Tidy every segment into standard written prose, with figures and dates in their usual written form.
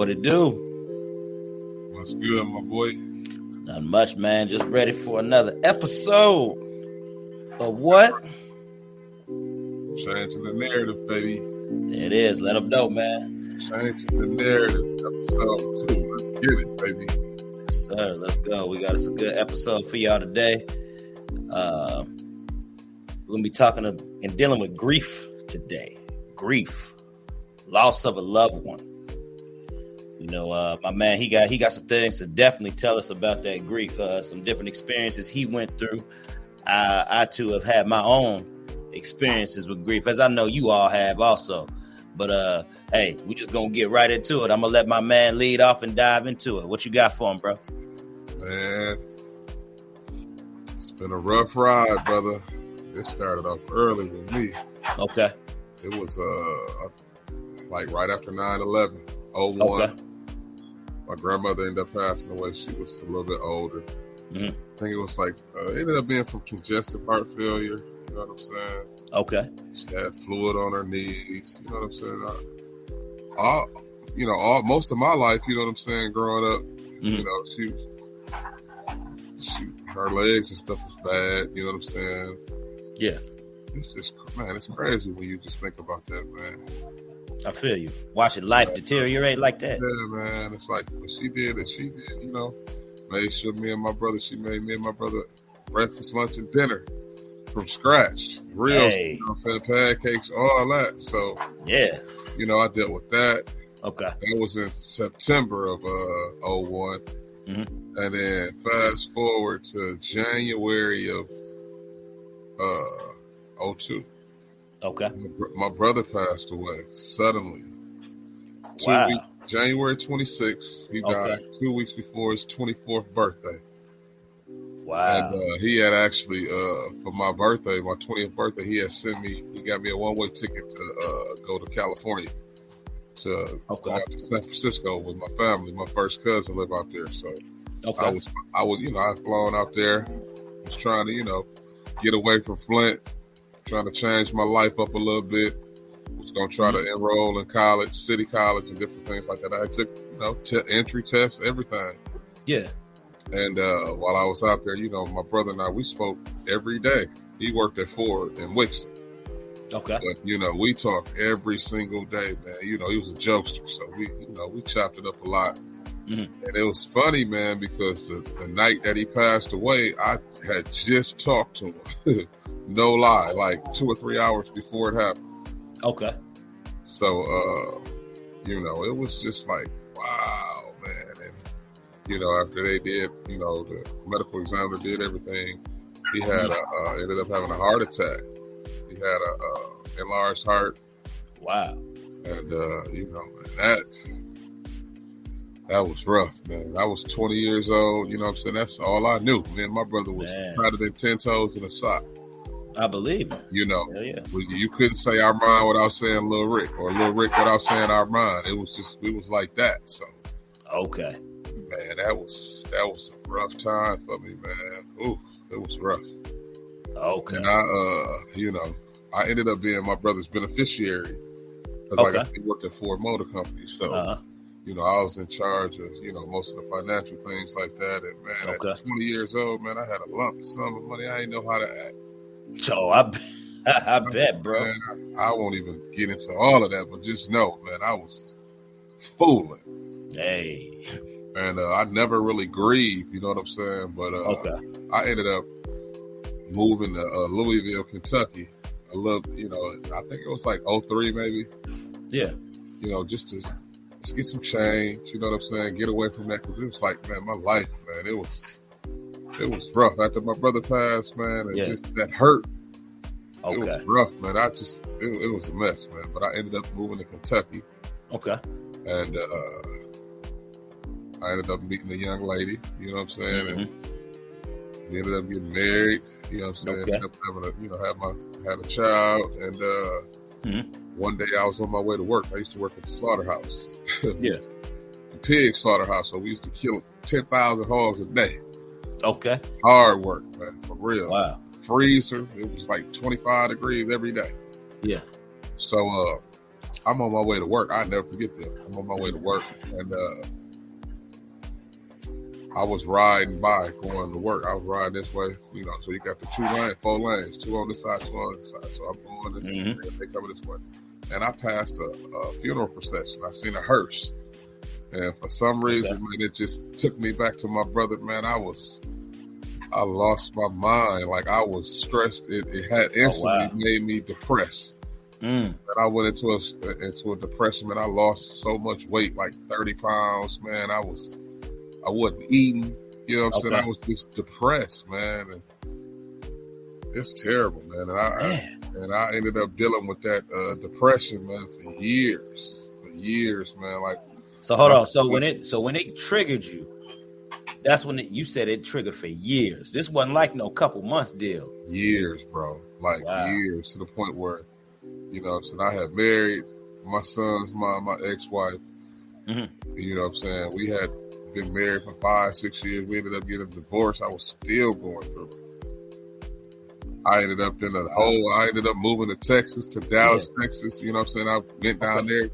What it do? What's good, my boy? Not much, man. Just ready for another episode of what? Changing the narrative, baby. There it is. Let them know, man. Changing the narrative. Episode 2. Let's get it, baby. Yes, sir. Let's go. We got us a good episode for y'all today. We're going to be talking and dealing with grief today. Grief. Loss of a loved one. You know, my man, he got some things to definitely tell us about that grief. Some different experiences he went through. I too have had my own experiences with grief, as I know you all have also. But hey, we just gonna get right into it. I'm gonna let my man lead off and dive into it. What you got for him, bro? Man, it's been a rough ride, brother. It started off early with me. Okay. It was like right after 9/11, 01. Okay. My grandmother ended up passing away. She was a little bit older. Mm-hmm. I think it was like it ended up being from congestive heart failure. You know what I'm saying? Okay. She had fluid on her knees. You know what I'm saying? Most of my life, you know what I'm saying, growing up, you know, her legs and stuff was bad. You know what I'm saying? Yeah. It's just, man, it's crazy when you just think about that, man. I feel you. Watching life deteriorate like that. Yeah, man. It's like what she did, you know, made sure she made me and my brother breakfast, lunch, and dinner from scratch. Real, you know what I'm saying, pancakes, all that. So, yeah. You know, I dealt with that. Okay. That was in September of 01. Mm-hmm. And then fast forward to January of 02. Okay. My brother passed away suddenly. Wow. January 26th, he died 2 weeks before his 24th birthday. Wow. And he had actually, for my birthday, my 20th birthday, he got me a one-way ticket to go to California to go out to San Francisco with my family. My first cousin lived out there. So I was, I had flown out there, was trying to, you know, get away from Flint, trying to change my life up a little bit. Was going to try to enroll in college, city college, and different things like that. I took, you know, entry tests, everything. Yeah. And while I was out there, you know, my brother and I, we spoke every day. He worked at Ford in Wixon. Okay. But, you know, we talked every single day, man. You know, he was a jokester, so we chopped it up a lot. Mm-hmm. And it was funny, man, because the night that he passed away, I had just talked to him. No lie, like 2 or 3 hours before it happened. Okay. So, you know, it was just like, wow, man. And, you know, after they did, you know, the medical examiner did everything, he had ended up having a heart attack. He had a enlarged heart. Wow. And, you know, that was rough, man. I was 20 years old. You know what I'm saying? That's all I knew. Me and my brother was tighter than 10 toes in a sock. I believe it. You know, yeah. You couldn't say Armand without saying Lil Rick, or Lil Rick without saying Armand. It was just, we was like that. So, okay, man, that was a rough time for me, man. Ooh, it was rough. Okay, and you know, I ended up being my brother's beneficiary because, like I said, he worked at Ford Motor Company. So, you know, I was in charge of, you know, most of the financial things like that. And man, at 20 years old, man, I had a lump sum of money. I didn't know how to act. So I bet, bro. Man, I won't even get into all of that, but just know, man, I was fooling. Hey. And I never really grieved, you know what I'm saying? But I ended up moving to Louisville, Kentucky. A little, you know, I think it was like 03 maybe. Yeah. You know, just to get some change, you know what I'm saying? Get away from that, because it was like, man, my life, man, it was rough. After my brother passed, man, and just that hurt. It was rough, man. It was a mess, man. But I ended up moving to Kentucky. Okay. And I ended up meeting a young lady, you know what I'm saying? Mm-hmm. And we ended up getting married, you know what I'm saying? Ended up having had a child. And one day I was on my way to work. I used to work at the slaughterhouse. Yeah. The pig slaughterhouse. So we used to kill 10,000 hogs a day. Okay. Hard work, man, for real. Wow. Freezer. It was like 25 degrees every day. Yeah. So I'm on my way to work. I never forget that. I'm on my way to work, and I was riding by going to work. I was riding this way, so you got the 4 lanes, 2 on this side, 2 on this side. So I'm going this way, they coming this way. And I passed a funeral procession. I seen a hearse. And for some reason, man, it just took me back to my brother, man. I lost my mind. Like, I was stressed. It had instantly made me depressed. And I went into a depression, man. I lost so much weight, like 30 pounds, man. I wasn't eating, you know what I'm saying? I was just depressed, man. And it's terrible, man. And I ended up dealing with that depression, man, for years, man. Like, so hold on. So when it triggered you, that's when you said it triggered for years. This wasn't like no couple months deal. Years, bro. Like years, to the point where, you know what I'm saying, I had married my son's mom, my ex-wife. You know what I'm saying? We had been married for 5-6 years. We ended up getting a divorce. I was still going through it. I ended up moving to Texas, to Dallas, Texas. You know what I'm saying? I went down there,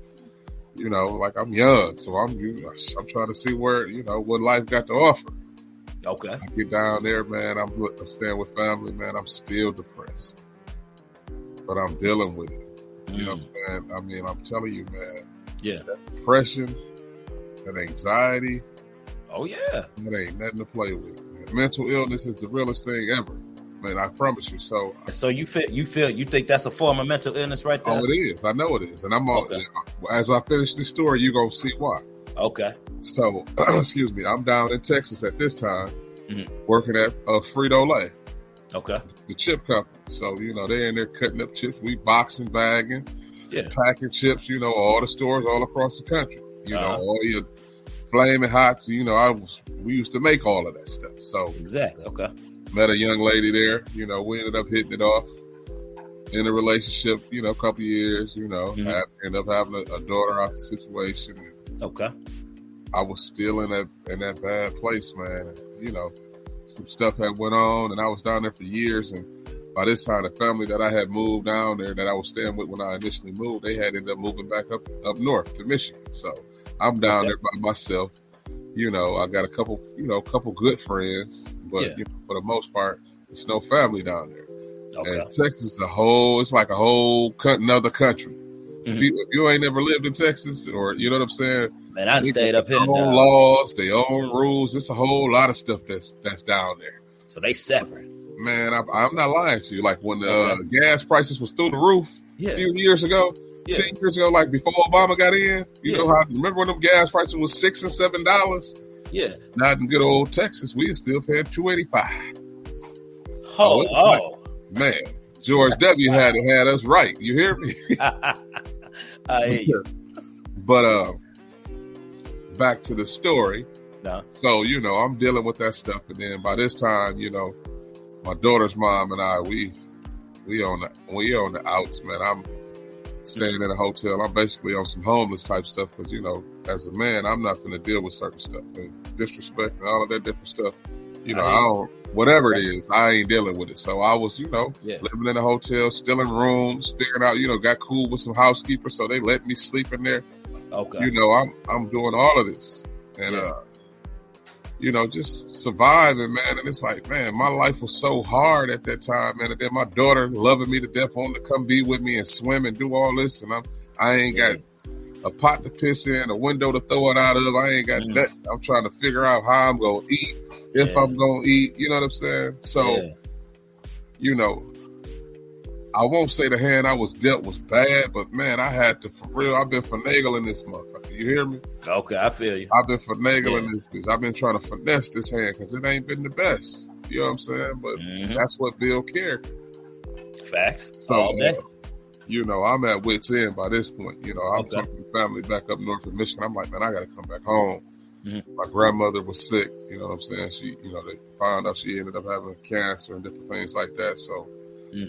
like, I'm young. So I'm trying to see where, what life got to offer. Okay. I get down there, man. I'm staying with family, man. I'm still depressed, but I'm dealing with it. You know what I'm saying? I mean, I'm telling you, man. Yeah. That depression, that anxiety. Oh yeah. That ain't nothing to play with. Man. Mental illness is the realest thing ever. Man, I promise you. So you think that's a form of mental illness right there? Oh, it is. I know it is. And I'm on. As I finish this story, you're gonna see why. Okay. So, excuse me. I'm down in Texas at this time, working at Frito-Lay. Okay. The chip company. So, they're in there cutting up chips. We boxing, bagging, packing chips, all the stores all across the country. All your Flaming Hots, we used to make all of that stuff. So exactly. Okay. Met a young lady there, we ended up hitting it off in a relationship, a couple years, ended up having a daughter out the situation. Okay. I was still in that bad place, man. Some stuff had went on, and I was down there for years. And by this time, the family that I had moved down there, that I was staying with when I initially moved, they had ended up moving back up north to Michigan. So I'm down there by myself. I got a couple good friends, but for the most part, it's no family down there. Okay. And Texas is it's like a whole another country. If you ain't never lived in Texas, or you know what I'm saying, man, I stayed up here. Their own laws, their own rules. It's a whole lot of stuff that's down there. So they separate. Man, I'm not lying to you. Like when the gas prices was through the roof a few years ago. 10 years ago, like before Obama got in, remember when them gas prices was $6 and $7? Yeah. Not in good old Texas, we still paying $2.85. Oh. Man, George W. had us right. You hear me? I hear you. But back to the story. No. So, I'm dealing with that stuff, and then by this time, my daughter's mom and I, we on the outs, man. I'm staying in a hotel. I'm basically on some homeless type stuff because, as a man, I'm not going to deal with certain stuff and disrespect and all of that different stuff. I don't, whatever it is, I ain't dealing with it. So I was, living in a hotel, stealing rooms, figuring out, got cool with some housekeepers. So they let me sleep in there. Okay. I'm doing all of this and, just surviving, man. And it's like, man, my life was so hard at that time, man. And then my daughter loving me to death, wanting to come be with me and swim and do all this. And I ain't got a pot to piss in, a window to throw it out of. I ain't got that. I'm trying to figure out how I'm going to eat, if I'm going to eat. You know what I'm saying? So, I won't say the hand I was dealt was bad, but man, I had to, for real, I've been finagling this motherfucker. You hear me? Okay, I feel you. I've been finagling this bitch. I've been trying to finesse this hand because it ain't been the best. You know what I'm saying? But that's what build character. Facts. So, I'm at wit's end by this point. I'm talking to family back up north of Michigan. I'm like, man, I got to come back home. My grandmother was sick. You know what I'm saying? She, they found out she ended up having cancer and different things like that. So,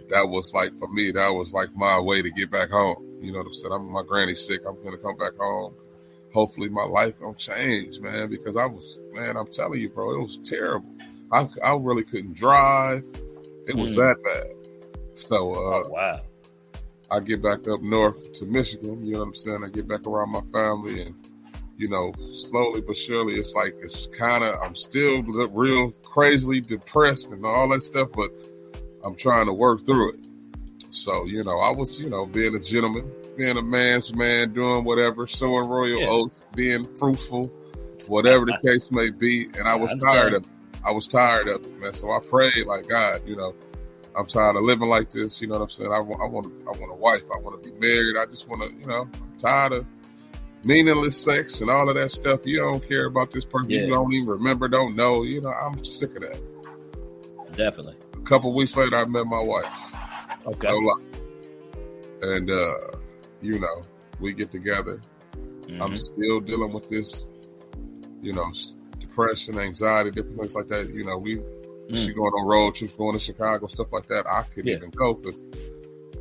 that was like, for me, that was like my way to get back home. You know what I'm saying? My granny's sick. I'm going to come back home. Hopefully my life going to change, man, because I'm telling you, bro, it was terrible. I really couldn't drive. It was that bad. So, wow. I get back up north to Michigan, you know what I'm saying? I get back around my family, and, you know, slowly but surely, it's like, I'm still real crazily depressed and all that stuff, but I'm trying to work through it. So, you know, I was, you know, being a gentleman, being a man's man, doing whatever, sowing royal oats, being fruitful, whatever the case may be. And I was tired of it. I was tired of it, man. So I prayed, like, God, you know, I'm tired of living like this. You know what I'm saying? I want a wife. I want to be married. I just want to, you know, I'm tired of meaningless sex and all of that stuff. You don't care about this person. You don't even remember, don't know. You know, I'm sick of that. Definitely. A couple of weeks later, I met my wife. Okay. No lie. And, you know, we get together. Mm-hmm. I'm still dealing with this, you know, depression, anxiety, different things like that. You know, she going on road trips, going to Chicago, stuff like that. I couldn't even go because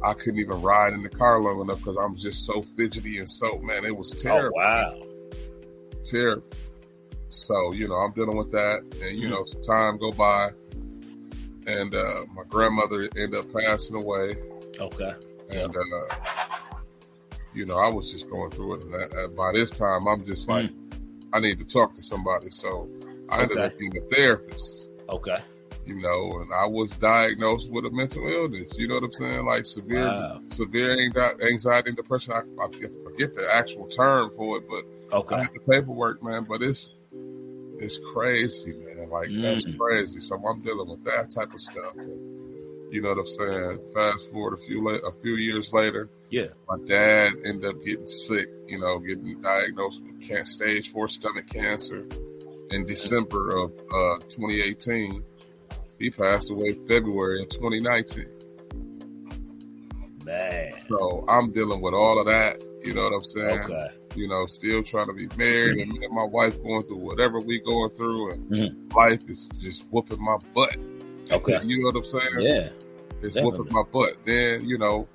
I couldn't even ride in the car long enough because I'm just so fidgety and so, man, it was terrible. Oh, wow. Terrible. So, you know, I'm dealing with that. And, you know, some time go by. And my grandmother ended up passing away. Okay. And, you know, I was just going through it. And by this time, I'm just like, I need to talk to somebody. So I ended up being a therapist. Okay. You know, and I was diagnosed with a mental illness. You know what I'm saying? Like severe anxiety and depression. I forget the actual term for it, but I had the paperwork, man. But it's crazy, man. Like that's crazy. So I'm dealing with that type of stuff. You know what I'm saying? Fast forward a few years later, my dad ended up getting sick. You know, getting diagnosed with stage 4 stomach cancer in December of 2018. He passed away February of 2019. Man. So I'm dealing with all of that. You know what I'm saying? Okay. You know, still trying to be married, and me and my wife going through whatever we going through, and life is just whooping my butt. Okay. You know what I'm saying? Yeah. It's whooping my butt. Then, you know,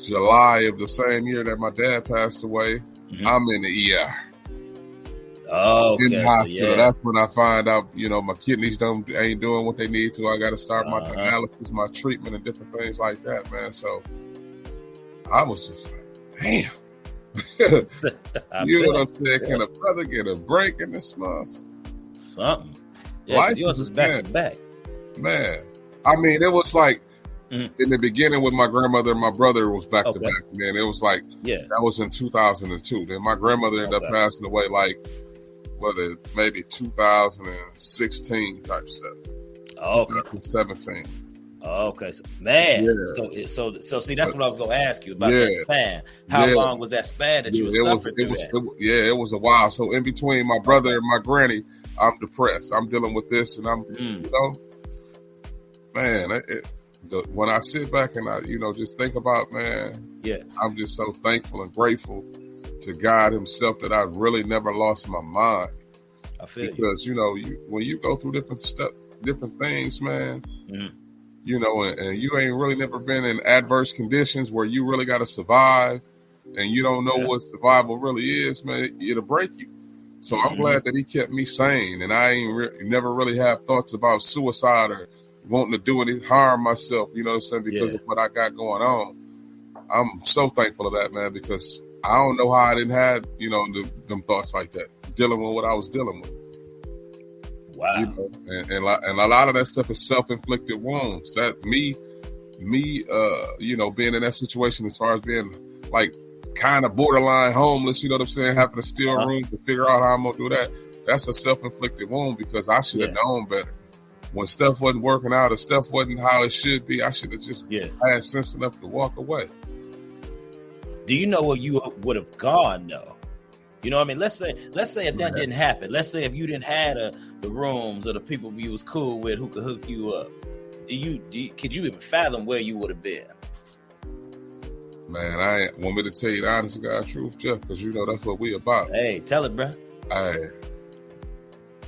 July of the same year that my dad passed away, I'm in the ER. Oh, okay. In the hospital. That's when I find out, you know, my kidneys ain't doing what they need to. I got to start my dialysis, my treatment, and different things like that, man. So I was just like, damn. You know what I'm saying? Can a brother get a break in this month? Something. Yeah, yours was back to back. Man, I mean, it was like in the beginning with my grandmother and my brother was back to back. Man, it was like that was in 2002. Then my grandmother ended up passing away like maybe 2016 type stuff. Oh, okay. 17. Oh, okay, so, man. Yeah. So see, that's what I was going to ask you about that span. How long was that span that you were suffering through? It was a while. So in between my brother and my granny, I'm depressed. I'm dealing with this, and I'm, you know, man. When I sit back and I, you know, just think about, man, I'm just so thankful and grateful to God Himself that I really never lost my mind. I feel because you know, when you go through different things, man. You know, and you ain't really never been in adverse conditions where you really got to survive, and you don't know what survival really is, man. It'll break you. So I'm glad that He kept me sane, and I ain't never really have thoughts about suicide or wanting to do any harm myself. You know what I'm saying? Because of what I got going on. I'm so thankful of that, man. Because I don't know how I didn't have, you know, them thoughts like that, dealing with what I was dealing with. Wow. You know, and a lot of that stuff is self-inflicted wounds. That me, you know, being in that situation as far as being like kind of borderline homeless, you know what I'm saying, having to steal a room to figure out how I'm gonna do that. That's a self-inflicted wound because I should have known better. When stuff wasn't working out or stuff wasn't how it should be, I should have just had sense enough to walk away. Do you know where you would have gone though? You know what I mean? Let's say if that didn't happen. Let's say if you didn't have the rooms or the people you was cool with who could hook you up. Could you even fathom where you would have been? Man, I want me to tell you the honest to God truth, Jeff, because you know that's what we about. Hey, tell it, bro.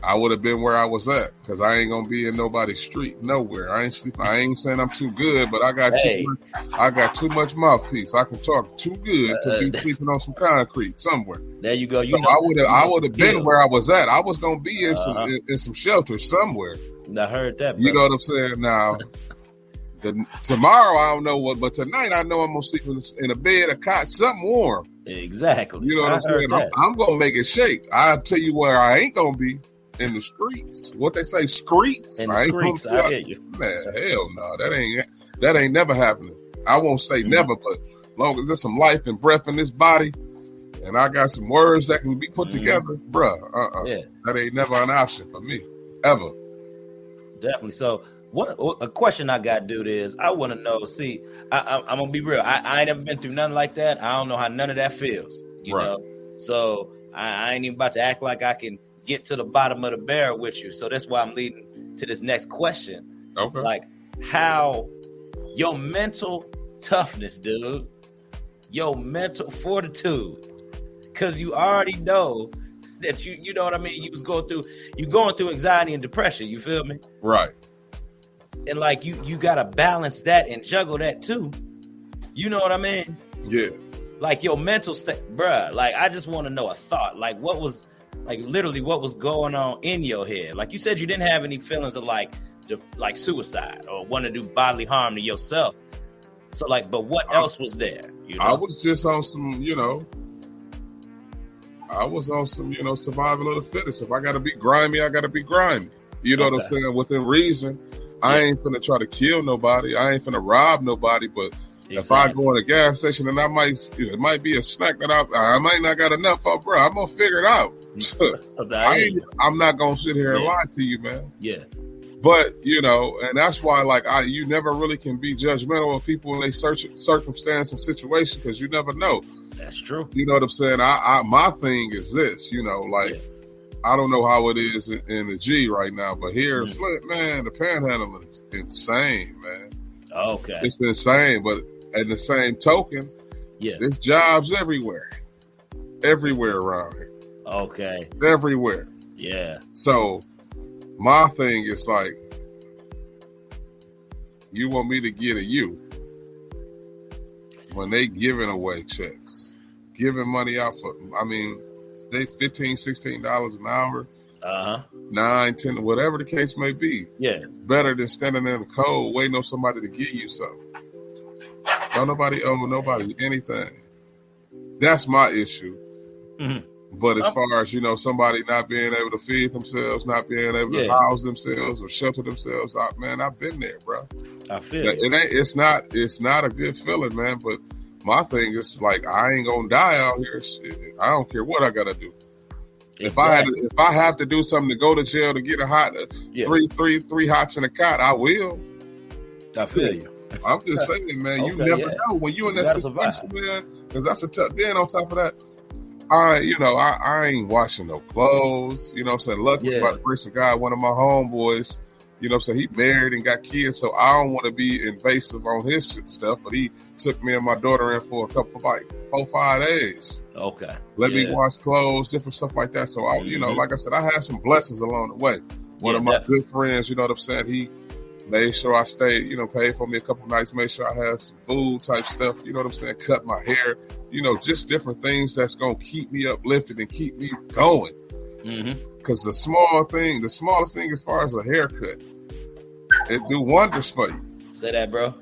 I would have been where I was at because I ain't gonna be in nobody's street nowhere. I ain't sleeping. I ain't saying I'm too good, but I got too much mouthpiece. I can talk too good to be sleeping on some concrete somewhere. There you go. So I would have been where I was at. I was gonna be in some shelter somewhere. I heard that, bro. You know what I'm saying? Now, Tomorrow I don't know what, but tonight I know I'm gonna sleep in a bed, a cot, something warm. Exactly. You know what I'm saying? I'm gonna make it shake. I'll tell you where I ain't gonna be. In the streets. What they say, streets. In the streets, I hear you. Man, hell no. That ain't never happening. I won't say never, but long as there's some life and breath in this body, and I got some words that can be put together, bruh, yeah. That ain't never an option for me, ever. Definitely. So, a question I got, dude, is I want to know. See, I'm gonna be real. I ain't never been through nothing like that. I don't know how none of that feels. You know, so I ain't even about to act like I can get to the bottom of the barrel with you. So that's why I'm leading to this next question. Okay. Like, how your mental toughness, dude, your mental fortitude, because you already know that you know what I mean. You going through anxiety and depression. You feel me? Right. And like you gotta balance that and juggle that too. You know what I mean? Yeah. Like your mental state, bruh. Like I just want to know a thought. Like what was going on in your head? Like you said, you didn't have any feelings of like suicide or want to do bodily harm to yourself. So like, but what else was there? You know? I was just on some, survival of the fittest. If I got to be grimy, I got to be grimy. You know what I'm saying? Within reason. I ain't finna try to kill nobody. I ain't finna rob nobody. But if I go in a gas station and it might be a snack that I might not got enough of, bro, I'm gonna figure it out. I'm not gonna sit here and lie to you, man. Yeah. But and that's why, you never really can be judgmental of people in their circumstance and situation because you never know. That's true. You know what I'm saying? My thing is this, I don't know how it is in the G right now, but here in Flint, man, the panhandling is insane, man. Okay. It's insane, but at the same token, there's jobs everywhere around here. Okay. Everywhere. Yeah. So my thing is like, you want me to get at you when they giving away checks, giving money out for, they $15, $16 an hour, $9, $10, whatever the case may be. Yeah. Better than standing in the cold waiting on somebody to give you something. Don't nobody owe nobody anything. That's my issue. Mm-hmm. But as far as, somebody not being able to feed themselves, not being able to house themselves or shelter themselves, I've been there, bro. I feel it's not a good feeling, man, but my thing is like, I ain't gonna die out here. Shit. I don't care what I gotta do. Exactly. If I have to do something to go to jail to get a hot three hots in a cot, I will. I feel you. I'm just saying, man. You never know when you in that situation, man. Because that's a tough. Then on top of that, I ain't washing no clothes. You know what I'm saying? Luckily, by the grace of God, one of my homeboys, you know what I'm saying, he married and got kids, so I don't want to be invasive on his stuff, but he took me and my daughter in for a couple, like 4-5 days. Okay. Let me wash clothes, different stuff like that. So, like I said, I had some blessings along the way. One of my good friends, you know what I'm saying, he made sure I stayed, paid for me a couple nights, made sure I had some food type stuff, you know what I'm saying, cut my hair, just different things that's going to keep me uplifted and keep me going. Because the smallest thing as far as a haircut, it do wonders for you. Say that, bro.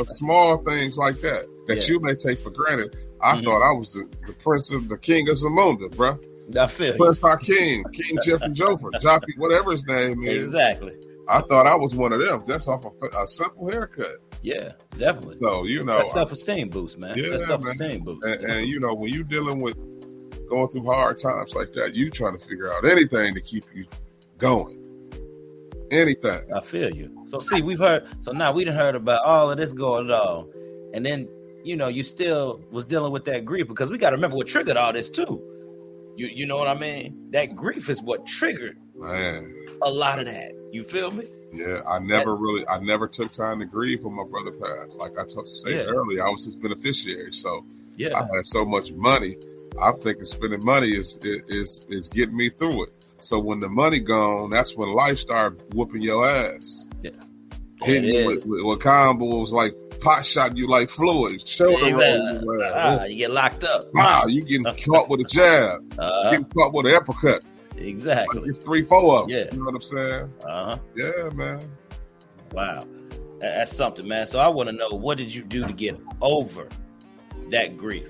Small things like that you may take for granted. I thought I was the prince of the king of Zamunda, bro. I feel Prince Hakeem, King Jeffrey Joffrey, whatever his name is. Exactly. I thought I was one of them. That's off a simple haircut. Yeah, definitely. So, that's self-esteem boost, man. Yeah, that's self-esteem boost. And when you're dealing with going through hard times like that, you trying to figure out anything to keep you going. Anything. I feel you. So see, now we done heard about all of this going on. And then, you still was dealing with that grief, because we got to remember what triggered all this too. You know what I mean? That grief is what triggered a lot of that. You feel me? Yeah, I never took time to grieve when my brother passed. Like I said earlier, I was his beneficiary. So I had so much money. I'm thinking spending money is getting me through it. So when the money gone, that's when life started whooping your ass. Yeah. Hitting you with combo was like pot shot you like fluid, shoulder roll. You get locked up. Wow, you getting caught with a jab. Getting caught with an uppercut. Exactly. It's 3-4 of them. Yeah. You know what I'm saying? Yeah, man. Wow. That's something, man. So I want to know, what did you do to get over that grief?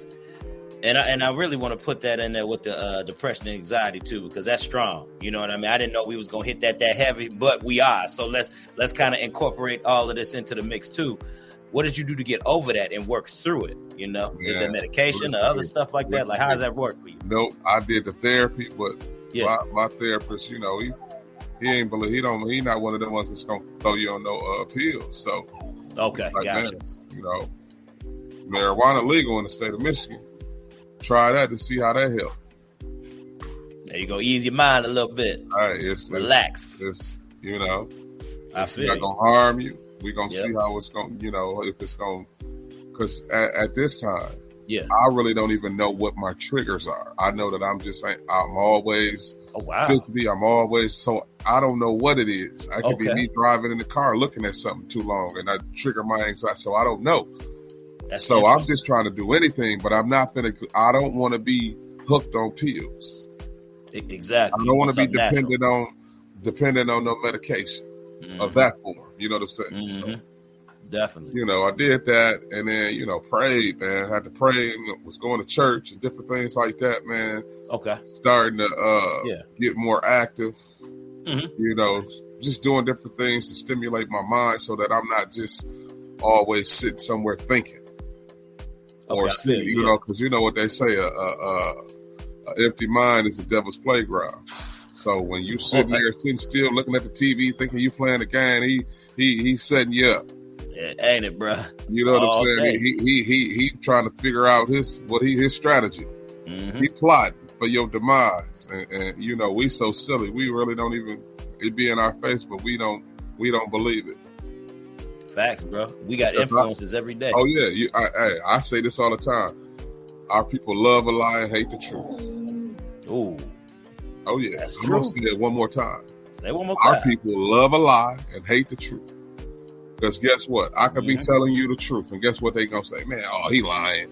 And I really want to put that in there with the depression and anxiety too, because that's strong. You know what I mean? I didn't know we was gonna hit that heavy, but we are. So let's kind of incorporate all of this into the mix too. What did you do to get over that and work through it? You know, is there medication or other stuff like that? Like, how does that work for you? Nope, I did the therapy, but my therapist, you know, he ain't believe he not one of them ones that's gonna throw you on no pills. So okay, like, gotcha. Man, you know, marijuana legal in the state of Michigan. Try that to see how that helps. There you go. Ease your mind a little bit. All right, relax. It's you know, it's not gonna harm you. We're gonna see how it's gonna, you know, if it's gonna, because at this time, I really don't even know what my triggers are. I know that I'm always 50. I'm always, so I don't know what it is. I could be me driving in the car looking at something too long and I trigger my anxiety. So I don't know. So I'm just trying to do anything, but I'm not I don't want to be hooked on pills. Exactly. I don't want to be dependent on no medication of that form. You know what I'm saying? So, definitely. You know, I did that, and then, you know, prayed, man. Had to pray, and was going to church and different things like that, man. Okay. Starting to get more active. You know, just doing different things to stimulate my mind so that I'm not just always sitting somewhere thinking. Or sitting, you know, because you know what they say, an empty mind is the devil's playground. So when you sitting there, sitting still, looking at the TV, thinking you playing a game, he's setting you up. Yeah, ain't it, bro? You know what I'm saying? He trying to figure out his strategy. He plotting for your demise, and you know, we so silly. We really don't even, it be in our face, but we don't believe it. Facts, bro. We got influences every day. Oh yeah, I say this all the time. Our people love a lie and hate the truth. Ooh. Oh yeah. I'm gonna say it one more time. Say it one more time. Our people love a lie and hate the truth. Because guess what? I could be telling you the truth, and guess what they gonna say? Man, he lying.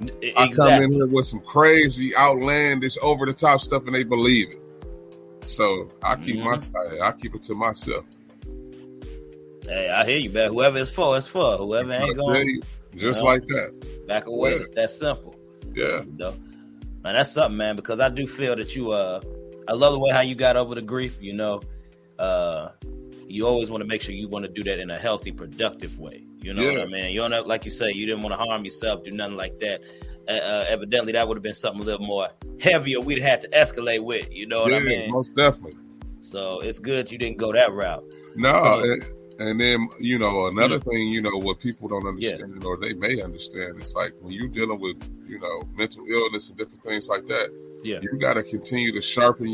Exactly. I come in here with some crazy, outlandish, over the top stuff, and they believe it. So I keep I keep it to myself. Hey, I hear you, man. Whoever it's for, it's for. Whoever ain't going, just like that. Back away. It's that simple. Yeah. You know? Man, that's something, man. Because I do feel that you. I love the way how you got over the grief. You know, you always want to make sure you want to do that in a healthy, productive way. You know what I mean? You don't, like you say, you didn't want to harm yourself, do nothing like that. Evidently, that would have been something a little more heavier we'd have to escalate with. You know what I mean? Most definitely. So it's good you didn't go that route. No. And then, you know, another thing, you know, what people don't understand or they may understand, it's like when you're dealing with, you know, mental illness and different things like that, you got to continue to sharpen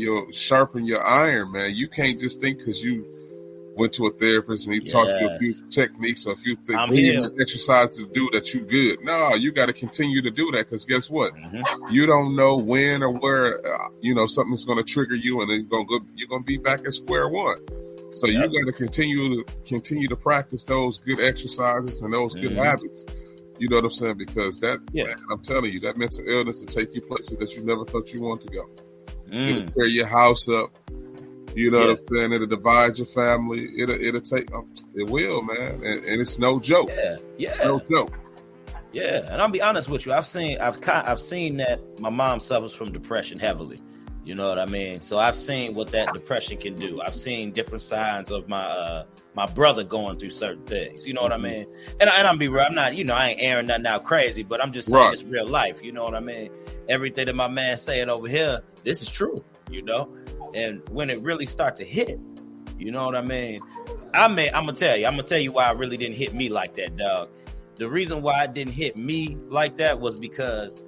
your iron, man. You can't just think because you went to a therapist and he taught you a few techniques or a few things, exercises to do that you good. No, you got to continue to do that because guess what? You don't know when or where, you know, something's going to trigger you and then you're going to be back at square one. So you got to continue to practice those good exercises and those good habits. You know what I'm saying? Because that, man, I'm telling you, that mental illness will take you places that you never thought you wanted to go. It'll tear your house up. You know what I'm saying? It'll divide your family. It'll take. It will, man, and it's no joke. It's no joke. Yeah, and I'll be honest with you. I've seen that my mom suffers from depression heavily. You know what I mean? So I've seen what that depression can do. I've seen different signs of my brother going through certain things. You know what I mean? And I'm be real. I'm not, you know, I ain't airing nothing out crazy, but I'm just saying it's real life. You know what I mean? Everything that my man saying over here, this is true. You know, and when it really start to hit, you know what I mean? I'm gonna tell you why it really didn't hit me like that, dog. The reason why it didn't hit me like that was because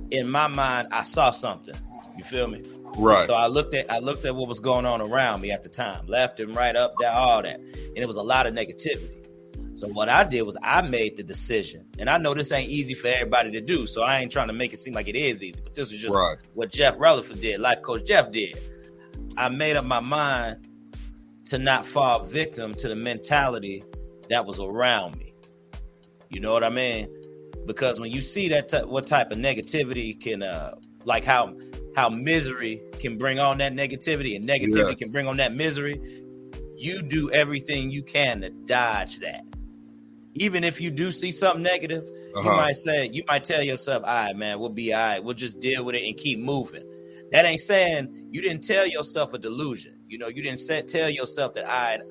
in my mind I saw something. You feel me? Right. So I looked at what was going on around me at the time, left and right, up, down, all that, and it was a lot of negativity. So what I did was I made the decision, and I know this ain't easy for everybody to do, so I ain't trying to make it seem like it is easy, but this is just what Jeff Rutherford did, life coach Jeff did. I made up my mind to not fall victim to the mentality that was around me. You know what I mean? Because when you see that what type of negativity can, like how misery can bring on that negativity and negativity can bring on that misery, you do everything you can to dodge that. Even if you do see something negative, you might tell yourself, all right, man, we'll be all right. We'll just deal with it and keep moving. That ain't saying you didn't tell yourself a delusion. You didn't tell yourself that,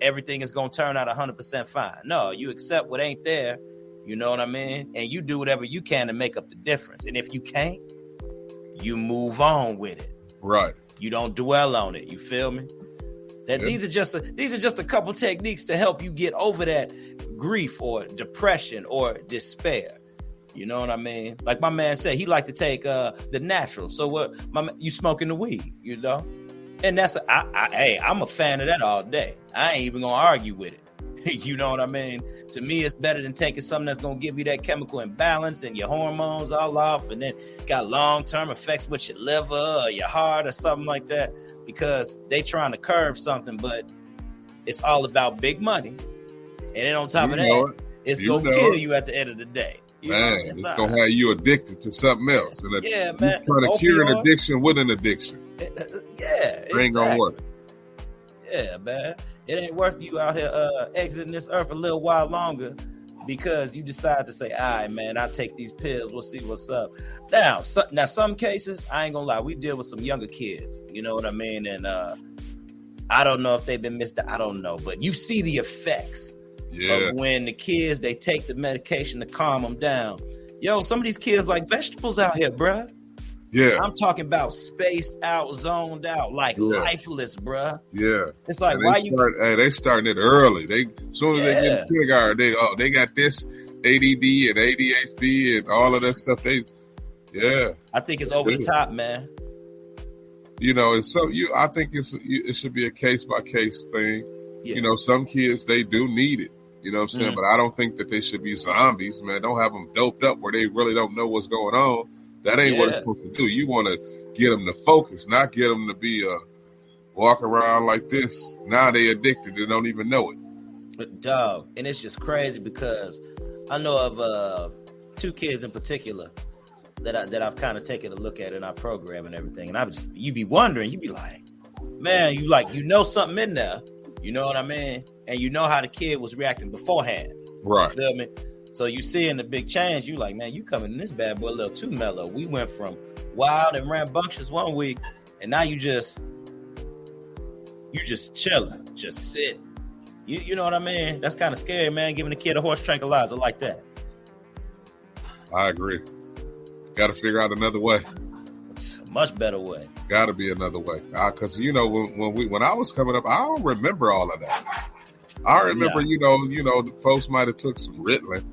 everything is going to turn out 100% fine. No, you accept what ain't there. You know what I mean? And you do whatever you can to make up the difference. And if you can't, you move on with it. Right. You don't dwell on it. You feel me? These are just a couple techniques to help you get over that grief or depression or despair. You know what I mean? Like my man said, he like to take the natural. So what? You smoking the weed, and I'm a fan of that all day. I ain't even gonna argue with it. You know what I mean? To me, it's better than taking something that's gonna give you that chemical imbalance and your hormones all off, and then got long-term effects with your liver or your heart or something like that. Because they trying to curb something, but it's all about big money. And then on top of that, it's going to kill you at the end of the day. It's going to have you addicted to something else. And man. Trying to cure an addiction with an addiction. It ain't going to work. Yeah, man. It ain't worth you out here exiting this earth a little while longer because you decide to say, all right, man, I'll take these pills. We'll see what's up. Now, some cases, I ain't gonna lie, we deal with some younger kids. You know what I mean? And I don't know if they've been missed. I don't know. But you see the effects of when the kids, they take the medication to calm them down. Yo, some of these kids like vegetables out here, bruh. Yeah. I'm talking about spaced out, zoned out, lifeless, bruh. Yeah. It's like, they starting it early. As soon as they get in kindergarten, they got this ADD and ADHD and all of that stuff. I think it's over the top, man. And so I think it should be a case by case thing. Yeah. Some kids, they do need it. You know what I'm saying? But I don't think that they should be zombies, man. Don't have them doped up where they really don't know what's going on. That ain't what it's supposed to do. You want to get them to focus, not get them to be walk around like this. Now they addicted. They don't even know it. But dog, and it's just crazy because I know of 2 kids in particular that I've kind of taken a look at in our program and everything. And you be wondering, you be like, man, you something in there. You know what I mean? And you know how the kid was reacting beforehand. Right. You feel me? So you seeing the big change, you like, man, you coming in this bad boy a little too mellow. We went from wild and rambunctious one week, and now you just chilling, just sitting. You know what I mean? That's kind of scary, man, giving a kid a horse tranquilizer like that. I agree. Got to figure out another way. A much better way. Got to be another way. Because, when I was coming up, I don't remember all of that. I remember, the folks might have took some Ritalin.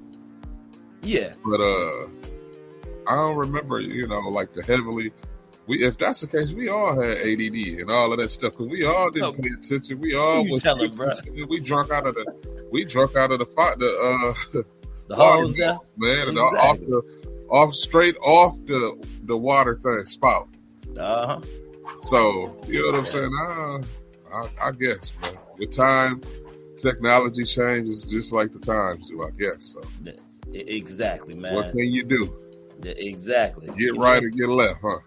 Yeah. But I don't remember, like the heavily. If that's the case, we all had ADD and all of that stuff because we all didn't pay attention. We all was we drunk out of the the hose, man, exactly. And straight off the water thing spout. So you know what I'm saying? I guess, man. With time, technology changes just like the times do. I guess so. Exactly, man. What can you do? Exactly. Get right or get left, huh?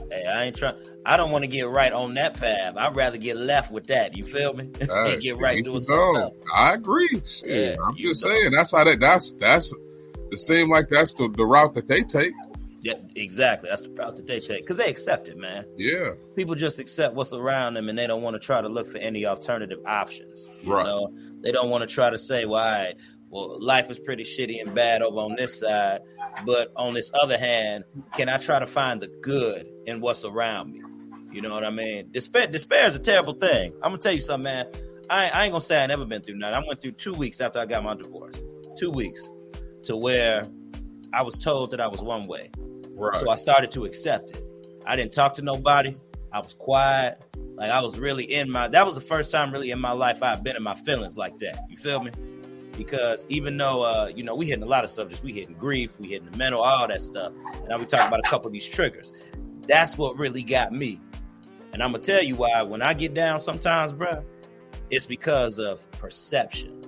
Hey, I don't want to get right on that path. I'd rather get left with that. You feel me? And get right doing something else. I agree. Yeah, I'm just saying that's how that's it seems like that's the route that they take. Yeah, exactly. That's the route that they take because they accept it, man. Yeah. People just accept what's around them and they don't want to try to look for any alternative options. Right. They don't want to try to say, well, life is pretty shitty and bad over on this side, but on this other hand, can I try to find the good in what's around me? You know what I mean? Despair is a terrible thing. I'm gonna tell you something, man. I ain't gonna say I never been through nothing. I went through 2 weeks after I got my divorce. 2 weeks to where I was told that I was one way. Right. So I started to accept it. I didn't talk to nobody. I was quiet. Like I was really that was the first time really in my life I've been in my feelings like that. You feel me? Because even though, we hitting a lot of subjects, we hitting grief, we hitting the mental, all that stuff. And now we talking about a couple of these triggers. That's what really got me. And I'm going to tell you why. When I get down sometimes, bro, it's because of perception.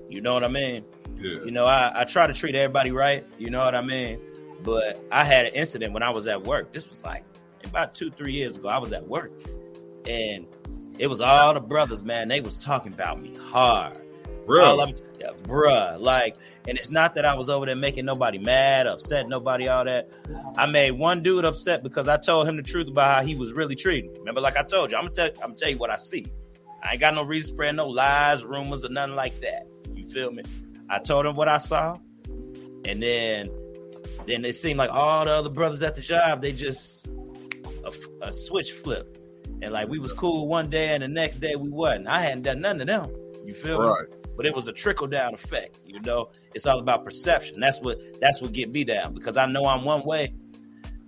You know what I mean? Yeah. I try to treat everybody right. You know what I mean? But I had an incident when I was at work. This was like about 2-3 years ago. I was at work. And It was all the brothers, man. They was talking about me hard. Really? All of them, yeah, bruh. Like, and it's not that I was over there making nobody mad, upset nobody, all that. I made one dude upset because I told him the truth about how he was really treating me. Remember, like I told you, I'm gonna tell you what I see. I ain't got no reason to spread no lies, rumors, or nothing like that. You feel me? I told him what I saw, and then it seemed like all the other brothers at the job, they just a switch flip. And like we was cool one day and the next day we wasn't. I hadn't done nothing to them. You feel me? But it was a trickle down effect. You know, it's all about perception. That's what get me down, because I know I'm one way,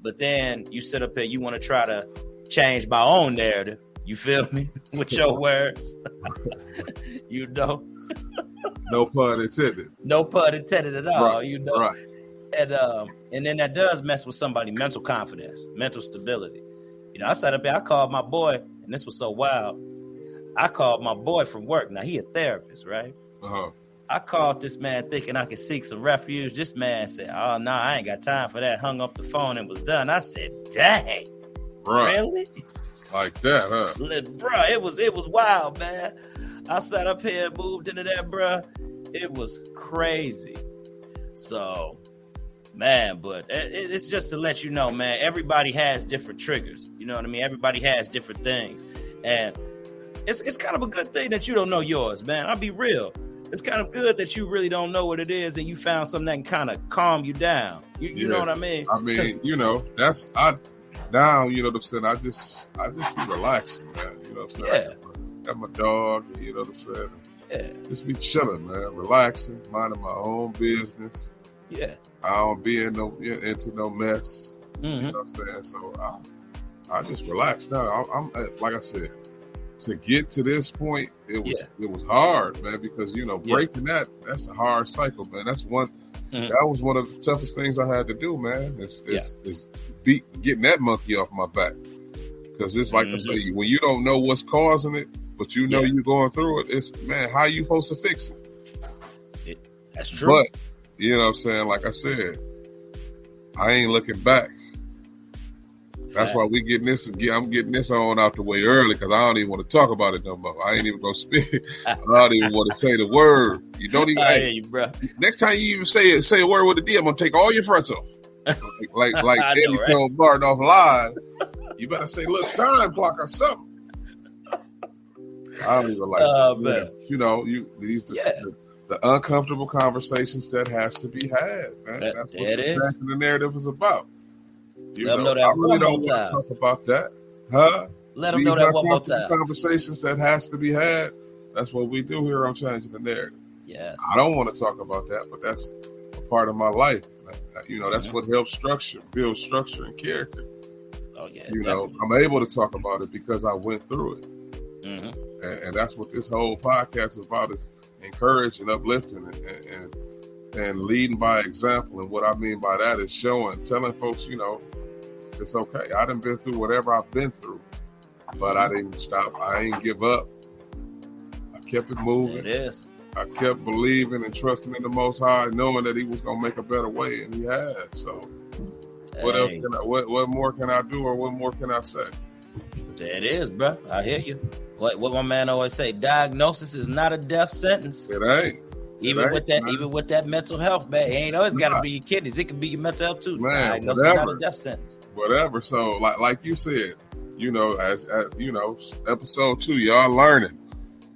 but then you sit up here, you want to try to change my own narrative. You feel me? With your words. You know. No pun intended. No pun intended at all. Right. You know. Right. And then that does mess with somebody's mental confidence, mental stability. You know, I sat up there, I called my boy, and this was so wild. I called my boy from work. Now, he a therapist, right? Uh-huh. I called this man thinking I could seek some refuge. This man said, oh, no, I ain't got time for that. Hung up the phone and was done. I said, dang. Right. Really? Like that, huh? Bruh, it was wild, man. I sat up here and moved into that, bruh. It was crazy. So... man, but it's just to let you know, man, everybody has different triggers. You know what I mean? Everybody has different things. And it's kind of a good thing that you don't know yours, man. I'll be real. It's kind of good that you really don't know what it is and you found something that can kind of calm you down. You know what I mean? I mean, you know, now, you know what I'm saying? I just be relaxing, man. You know what I'm saying? Yeah. Got my dog, you know what I'm saying? Yeah. Just be chilling, man. Relaxing, minding my own business. Yeah. I don't be into no mess. Mm-hmm. You know what I'm saying? So I just relax now. I'm like I said, to get to this point, it was hard, man, because you know, breaking that's a hard cycle, man. That's one that was one of the toughest things I had to do, man. Is getting that monkey off my back. Because it's like I say, when you don't know what's causing it, but you know you're going through it, it's man, how you supposed to fix it? That's true. But you know what I'm saying? Like I said, I ain't looking back. That's why we getting this. I'm getting this on out the way early because I don't even want to talk about it no more. I ain't even gonna speak. I don't even want to say the word. You don't even. I hear you, bro. Next time you even say a word with a D, I'm gonna take all your fronts off. Like Eddie told Martin off live. You better say little time clock or something. I don't even like. You know, the uncomfortable conversations that has to be had, man. That's what the narrative is about. You know, I really don't want to talk about that. Huh? Let them know that one more time. Conversations that has to be had. That's what we do here on Changing the Narrative. Yes. I don't want to talk about that, but that's a part of my life. You know, that's what helps build structure and character. Oh, yeah. You know, I'm able to talk about it because I went through it. And that's what this whole podcast is about, is encouraging, uplifting, and leading by example. And what I mean by that is telling folks, you know, it's okay. I done been through whatever I've been through, but I didn't stop. I ain't give up. I kept it moving. It is. I kept believing and trusting in the Most High, knowing that He was gonna make a better way, and He has. So, what else? What more can I do, or what more can I say? There it is, bro. I hear you. What my man always say: diagnosis is not a death sentence. It ain't. Even with that mental health, man, it ain't always got to be your kidneys. It can be your mental health too. Man, diagnosis is not a death sentence. Whatever. So, like you said, you know, as you know, episode 2, y'all learning.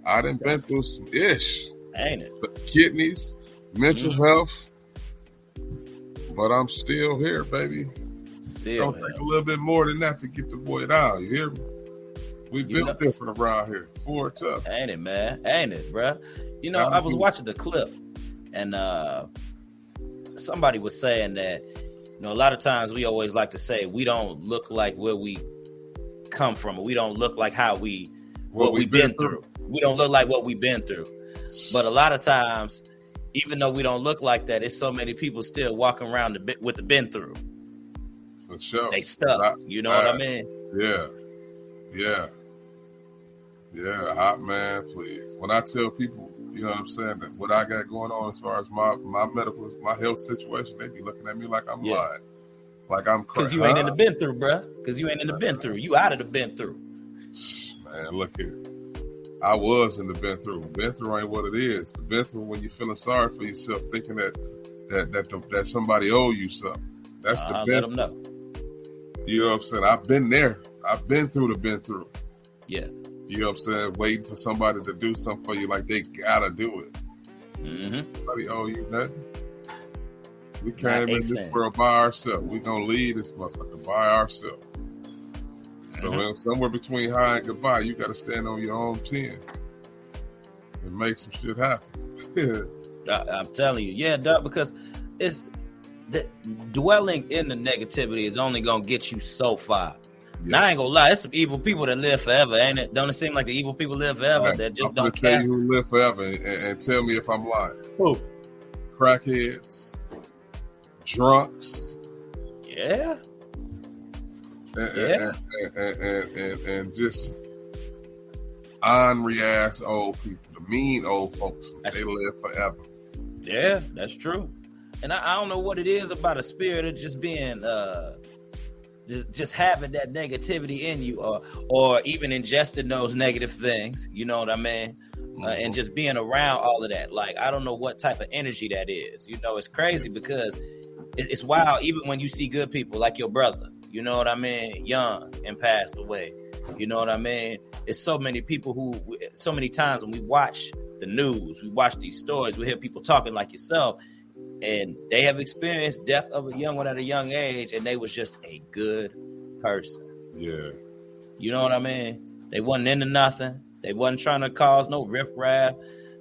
I done been through some ish. Ain't it? Kidneys, mental health, but I'm still here, baby. Don't take a little bit more than that to get the boy down. You hear me? We built different around here. Forward tough. Ain't it, man? Ain't it, bro? You know, I was watching the clip, and somebody was saying that, you know, a lot of times we always like to say we don't look like where we come from, or we don't look like what we've been through. We don't look like what we've been through. But a lot of times, even though we don't look like that, it's so many people still walking around with the been through. For sure. They stuck. You know what I mean? Yeah. Hot man, please. When I tell people, you know what I'm saying, that what I got going on as far as my medical, my health situation, they be looking at me like I'm lying. Like I'm crazy. Because you ain't in the been through, bruh. Because you ain't in the been through. You out of the been through. Man, man, look here. I was in the been through. Been through ain't what it is. The been through when you're feeling sorry for yourself, thinking that somebody owe you something. That's the been. Let them know. You know what I'm saying? I've been there. I've been through the been through. Yeah. You know what I'm saying? Waiting for somebody to do something for you like they gotta do it. Nobody owe you nothing. We came in this world by ourselves. We gonna leave this motherfucker by ourselves. So somewhere between high and goodbye, you got to stand on your own 10 and make some shit happen. I'm telling you, yeah, Doc, because it's dwelling in the negativity is only gonna get you so far. Yeah. Now I ain't gonna lie, it's some evil people that live forever, ain't it? Don't it seem like the evil people live forever that just don't care? Tell you who live forever and tell me if I'm lying. Who? Crackheads, drunks. Yeah. And just ornery ass old people, the mean old folks, they live forever. Yeah, that's true. And I don't know what it is about a spirit of just being, just having that negativity in you, or even ingesting those negative things. You know what I mean? And just being around all of that. Like, I don't know what type of energy that is. You know, it's crazy because it's wild. Even when you see good people like your brother. You know what I mean? Young and passed away. You know what I mean? It's so many people who, so many times when we watch the news, we watch these stories, we hear people talking like yourself, and they have experienced death of a young one at a young age, and they was just a good person. Yeah. You know what I mean? They wasn't into nothing. They wasn't trying to cause no riffraff.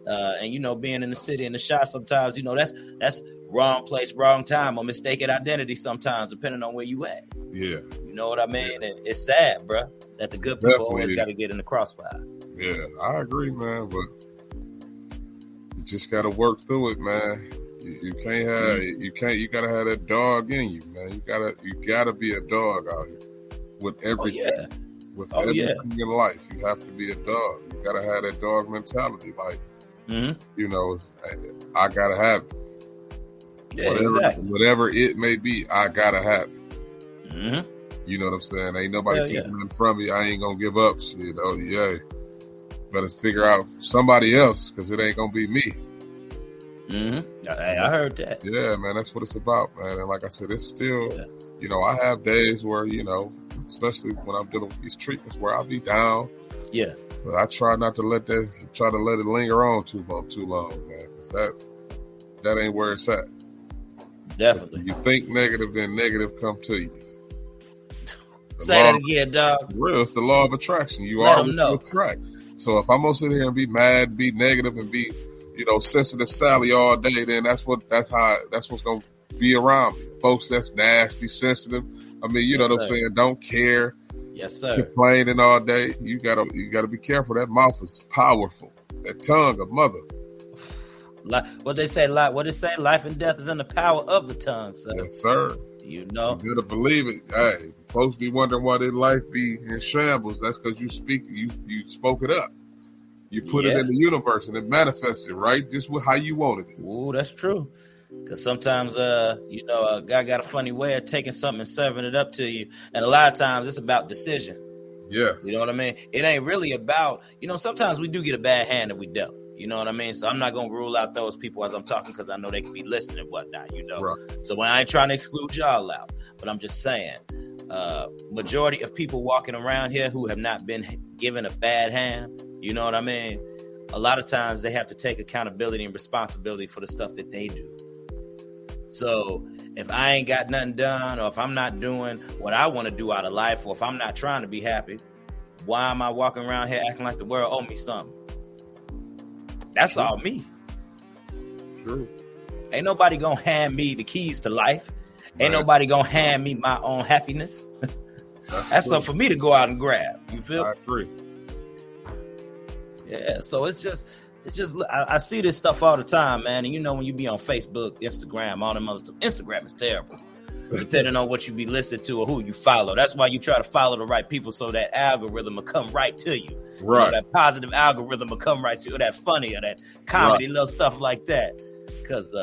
And, you know, being in the city in the shot sometimes, you know, that's wrong place, wrong time, or mistaken identity sometimes, depending on where you at. Yeah. You know what I mean? Yeah. And it's sad, bro, that the good people always got to get in the crossfire. Yeah, I agree, man, but you just got to work through it, man. You can't have, you got to have that dog in you, man. You got to be a dog out here with everything. Oh, yeah. With everything in life, you have to be a dog. You got to have that dog mentality. Like, you know, I got to have it. Yeah, whatever it may be, I got to have it. You know what I'm saying? Ain't nobody taking nothing from me. I ain't going to give up. Shit. Oh, yeah. Better figure out somebody else because it ain't going to be me. I heard that. Yeah, man, that's what it's about, man. And like I said, it's still, you know, I have days where, you know, especially when I'm dealing with these treatments where I'll be down. Yeah. But I try not to let it linger on too long, man. Because that ain't where it's at. Definitely. If you think negative, then negative come to you. Say that again, dog. Real, it's the law of attraction. You are what you attract. So if I'm gonna sit here and be mad, be negative, and be, you know, sensitive Sally all day, then that's what's gonna be around me. Folks that's nasty, sensitive. I mean, you know what I'm saying? Don't care. Yes, sir. Complaining all day. You gotta be careful. That mouth is powerful. That tongue, a mother. What they say, life and death is in the power of the tongue, sir. Yes, sir. You know, you better believe it. Hey, folks be wondering why their life be in shambles. That's because you spoke it up. You put it in the universe and it manifested, right? Just with how you wanted it. Ooh, that's true. Because sometimes, you know, a guy got a funny way of taking something and serving it up to you. And a lot of times it's about decision. Yes. You know what I mean? It ain't really about, you know, sometimes we do get a bad hand that we dealt. You know what I mean? So I'm not going to rule out those people as I'm talking because I know they can be listening and whatnot, you know? Right. So when I ain't trying to exclude y'all out, but I'm just saying, majority of people walking around here who have not been given a bad hand, you know what I mean? A lot of times they have to take accountability and responsibility for the stuff that they do. So if I ain't got nothing done, or if I'm not doing what I want to do out of life, or if I'm not trying to be happy, why am I walking around here acting like the world owe me something? That's all me. True. Ain't nobody gonna hand me the keys to life. Ain't nobody gonna hand me my own happiness. That's something for me to go out and grab. You feel? I agree. Yeah. So it's just I see this stuff all the time, man. And you know when you be on Facebook, Instagram, all them other stuff. Instagram is terrible. Depending on what you be listening to or who you follow. That's why you try to follow the right people so that algorithm will come right to you. Right. You know, that positive algorithm will come right to you. Or that funny or that comedy, little stuff like that. Because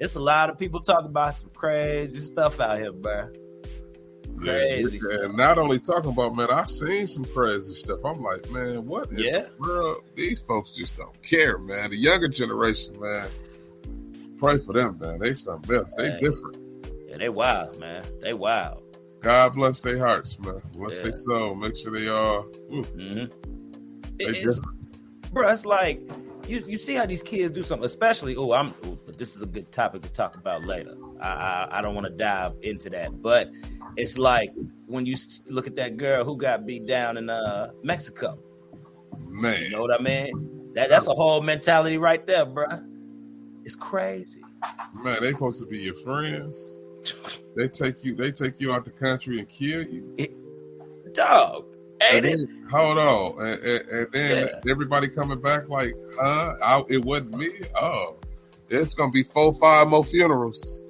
it's a lot of people talking about some crazy stuff out here, bro. Crazy stuff. And not only talking about, man, I seen some crazy stuff. I'm like, man, what in the world? These folks just don't care, man. The younger generation, man, pray for them, man. They something else. They different. Yeah, they wild, man. They wild. God bless their hearts, man. Bless their soul. Make sure they are. They different. Bro, it's like, you see how these kids do something, especially, but this is a good topic to talk about later. I don't want to dive into that, but it's like when you look at that girl who got beat down in Mexico. Man. You know what I mean? That's a whole mentality right there, bro. It's crazy. Man, they supposed to be your friends. They take you out the country and kill you. Dog. Ain't it? Hold on. And then everybody coming back like, it wasn't me. Oh, it's going to be 4-5 more funerals.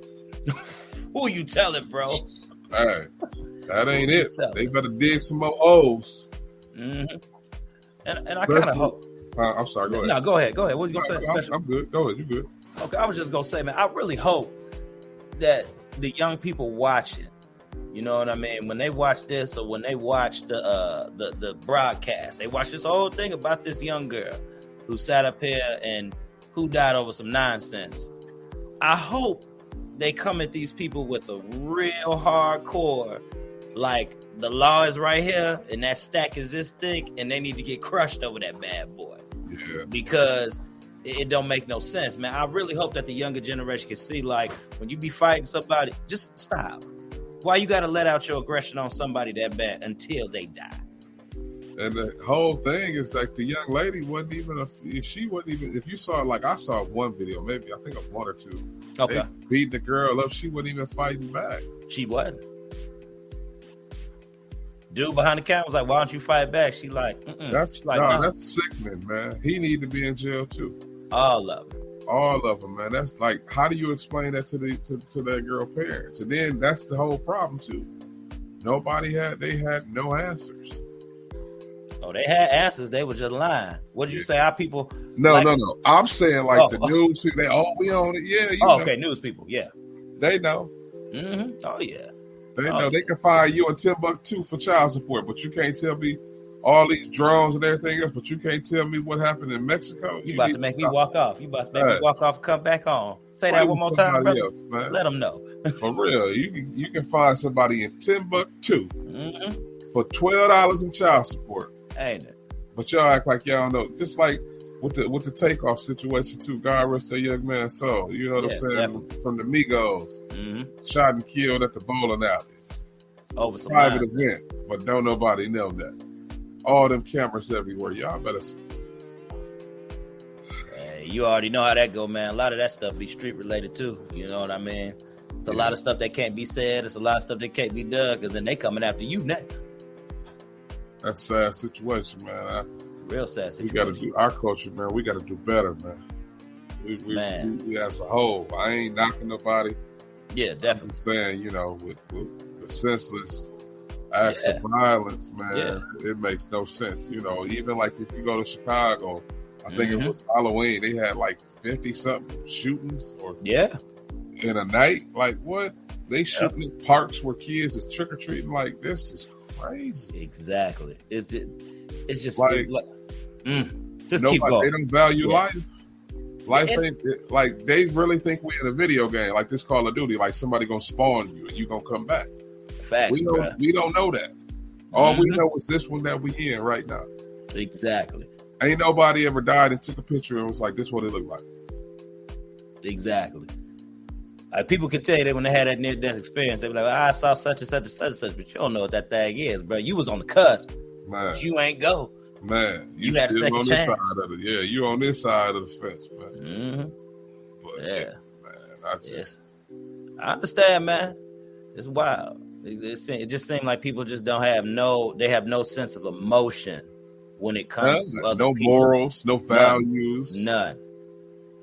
Who you telling, bro? Hey, that ain't it. They better dig some more holes. Mm-hmm. And I kind of hope. I'm sorry, go ahead. No, go ahead. What are you going to say? I'm good. Go ahead, you good. Okay, I was just going to say, man, I really hope that the young people watching, you know what I mean, when they watch this or when they watch the broadcast, they watch this whole thing about this young girl who sat up here and who died over some nonsense. I hope they come at these people with a real hardcore, like the law is right here and that stack is this thick and they need to get crushed over that bad boy. Yeah. Because it don't make no sense, man. I really hope that the younger generation can see, like, when you be fighting somebody, just stop. Why you got to let out your aggression on somebody that bad until they die? And the whole thing is like the young lady wasn't even if you saw, like I saw one video, maybe I think of one or two. Okay. They beat the girl up. She wasn't even fighting back. She wasn't. Dude behind the camera was like, why don't you fight back? She like, that's sickening, man. He need to be in jail too. All of them, man. That's like, how do you explain that to that girl parents? And then that's the whole problem too. They had no answers. Oh, they had answers. They were just lying. What did you say? Our people? No. I'm saying like the news people. We own it. Yeah. Okay, news people. Yeah. They know. Mm-hmm. Oh yeah. They know. They can fire you in Timbuktu for child support, but you can't tell me all these drones and everything else. But you can't tell me what happened in Mexico. You about to make me walk off. You about to make me walk off and come back on. Say that one more time, brother. Else, man. Let them know. For real, you can find somebody in Timbuktu for $12 in child support. Ain't it? But y'all act like y'all know. Just like with the takeoff situation too. God rest that young man's soul. You know what I'm saying? Definitely. From the Migos, shot and killed at the bowling alleys. Over some private event, but don't nobody know that. All them cameras everywhere. Y'all better. Hey, you already know how that go, man. A lot of that stuff be street related too. You know what I mean? It's a lot of stuff that can't be said. It's a lot of stuff that can't be done because then they coming after you next. That's a sad situation, man. Real sad situation. We got to do our culture, man. We got to do better, man. We as a whole. I ain't knocking nobody. Yeah, definitely. I'm saying, with the senseless acts of violence, man, it makes no sense. Even like if you go to Chicago, I think it was Halloween, they had like 50-something shootings in a night. Like what? They shooting at parks where kids is trick-or-treating. Like, this is crazy. Exactly. It's just like just keep going. They don't value life. Life ain't like they really think we're in a video game, like this Call of Duty. Like somebody gonna spawn you and you gonna come back. Facts, we don't know that. All we know is this one that we in right now. Exactly. Ain't nobody ever died and took a picture and was like, "This is what it looked like." Exactly. People can tell you that when they had that near-death experience, they be like, I saw such and such and such and such, but you don't know what that thing is, bro. You was on the cusp, man. But you ain't go. Man, you had a second chance. You on this side of the fence, man. But man, I understand, man. It's wild. It just seems like people just have no sense of emotion when it comes to other no people. Morals, no values. None.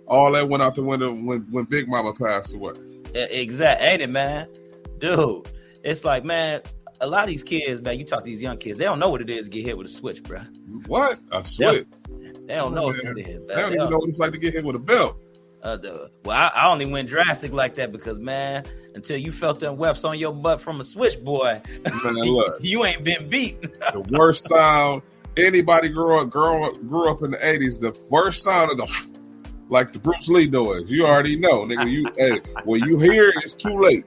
All that went out the window when Big Mama passed away. Exactly. Ain't it, man? Dude, it's like, man, a lot of these kids, man, you talk to these young kids, they don't know what it is to get hit with a switch, bro. What? A switch? They don't know what it is, man. They don't even know what it's like to get hit with a belt. I only went drastic like that because, man, until you felt them webs on your butt from a switch, boy, man, look, you ain't been beat. The worst sound anybody grew up in the 80s, the worst sound of like the Bruce Lee noise. You already know, nigga. When you hear it, it's too late.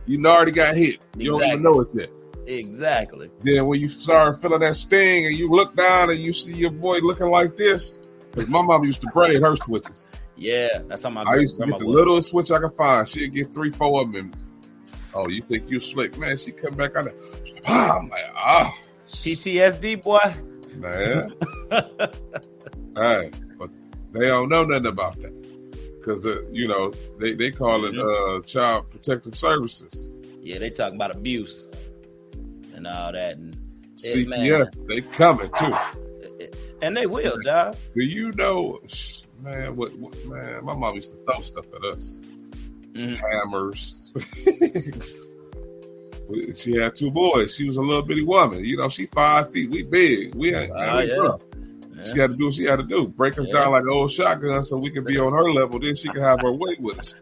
You already got hit. You don't even know it yet. Exactly. Then when you start feeling that sting and you look down and you see your boy looking like this, because my mom used to braid her switches. Yeah, that's how I used to get the littlest switch I could find. She'd get 3-4 of them. Oh, you think you slick, man? She come back on there. I'm like, PTSD, boy. Man. Hey, but they don't know nothing about that. Because, they call it Child Protective Services. Yeah, they talk about abuse and all that. And CPS, they coming too. And they will, dog. Do you know, man, man, my mom used to throw stuff at us. Hammers. She had 2 boys. She was a little bitty woman. She 5 feet. We big. We ain't. She had to do what she had to do. Break us down like an old shotgun so we could be on her level. Then she could have her way with us.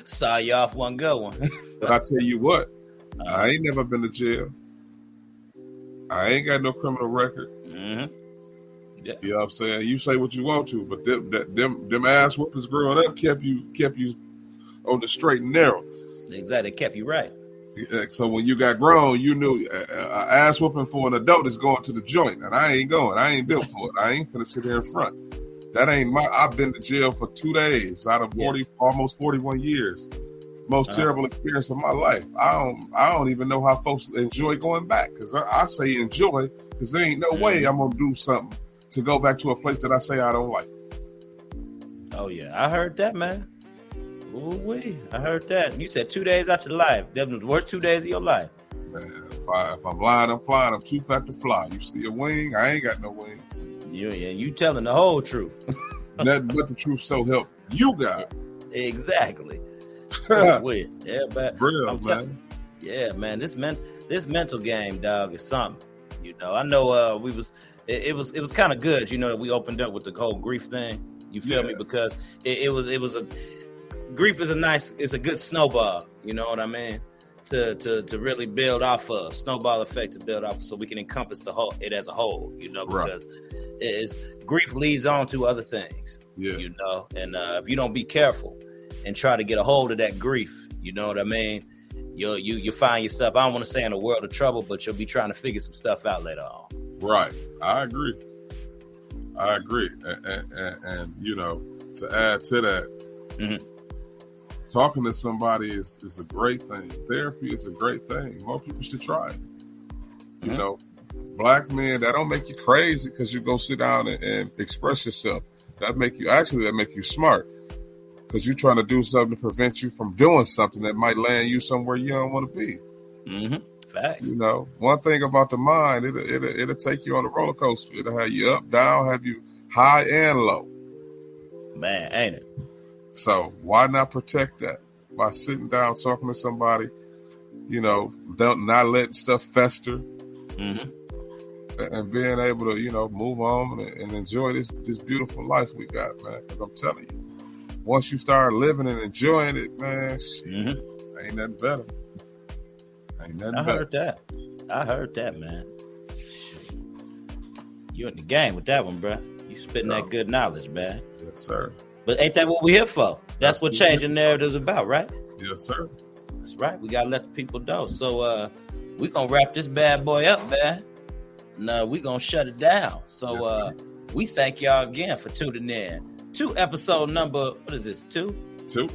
Saw you off one good one. But I tell you what, I ain't never been to jail. I ain't got no criminal record. Mm-hmm. Yeah. You know what I'm saying? You say what you want to, but them ass whoopers growing up kept you on the straight and narrow. Exactly, it kept you right. So when you got grown, you knew ass whooping for an adult is going to the joint, and I ain't going. I ain't built for it. I ain't gonna sit here in front. That ain't I've been to jail for 2 days out of almost 41 years. Most terrible experience of my life. I don't even know how folks enjoy going back, because I say enjoy, because there ain't no way I'm gonna do something to go back to a place that I say I don't like. Oh yeah, I heard that, man. Ooh-wee. I heard that. You said 2 days out your life. That was the worst 2 days of your life. Man, if I'm blind, I'm flying. I'm too fat to fly. You see a wing? I ain't got no wings. You telling the whole truth. Nothing but the truth, so help you, God. Exactly. Yeah, man. Real, man. Yeah, man. This mental game, dog, is something. I know it was kind of good, that we opened up with the whole grief thing. You feel me? Because it was grief is a good snowball, you know what I mean? To really build off of snowball effect, to build off, so we can encompass it as a whole, because grief leads on to other things, and if you don't be careful and try to get a hold of that grief, you know what I mean? You find yourself, I don't want to say in a world of trouble, but you'll be trying to figure some stuff out later on. Right. I agree. And to add to that, talking to somebody is a great thing. Therapy is a great thing. More people should try it. Black men, that don't make you crazy because you go sit down and express yourself. That make you smart, because you're trying to do something to prevent you from doing something that might land you somewhere you don't want to be. Facts. One thing about the mind, it'll take you on a roller coaster. It'll have you up, down, have you high and low. Man, ain't it? So why not protect that by sitting down, talking to somebody, not letting stuff fester, and being able to, move on and enjoy this beautiful life we got, man. Because I'm telling you, once you start living and enjoying it, man, ain't nothing better. I heard that, man. You in the game with that one, bro. You spitting that good knowledge, man. Yes, sir. But ain't that what we're here for? That's what changing narratives about, right? Yes, sir. That's right. We gotta let the people know. So we gonna wrap this bad boy up, man. And we gonna shut it down. So we thank y'all again for tuning in to episode number, what is this, 2? 2.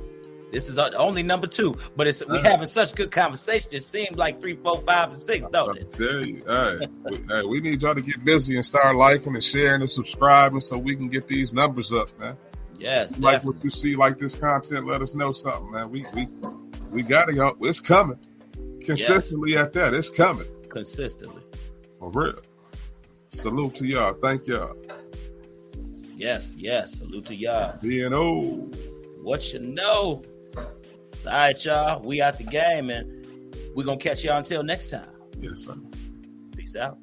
This is only number 2, but we having such good conversation. It seems like 3, 4, 5, and 6, don't it? I tell you, we need y'all to get busy and start liking and sharing and subscribing so we can get these numbers up, man. Yes, like what you see, like this content, let us know something, man. We got it, y'all. It's coming consistently at that. It's coming consistently, for real. Salute to y'all. Thank y'all. Yes. Salute to y'all. BNO. What you know? All right, y'all. We out the game, and we're gonna catch y'all until next time. Yes, sir. Peace out.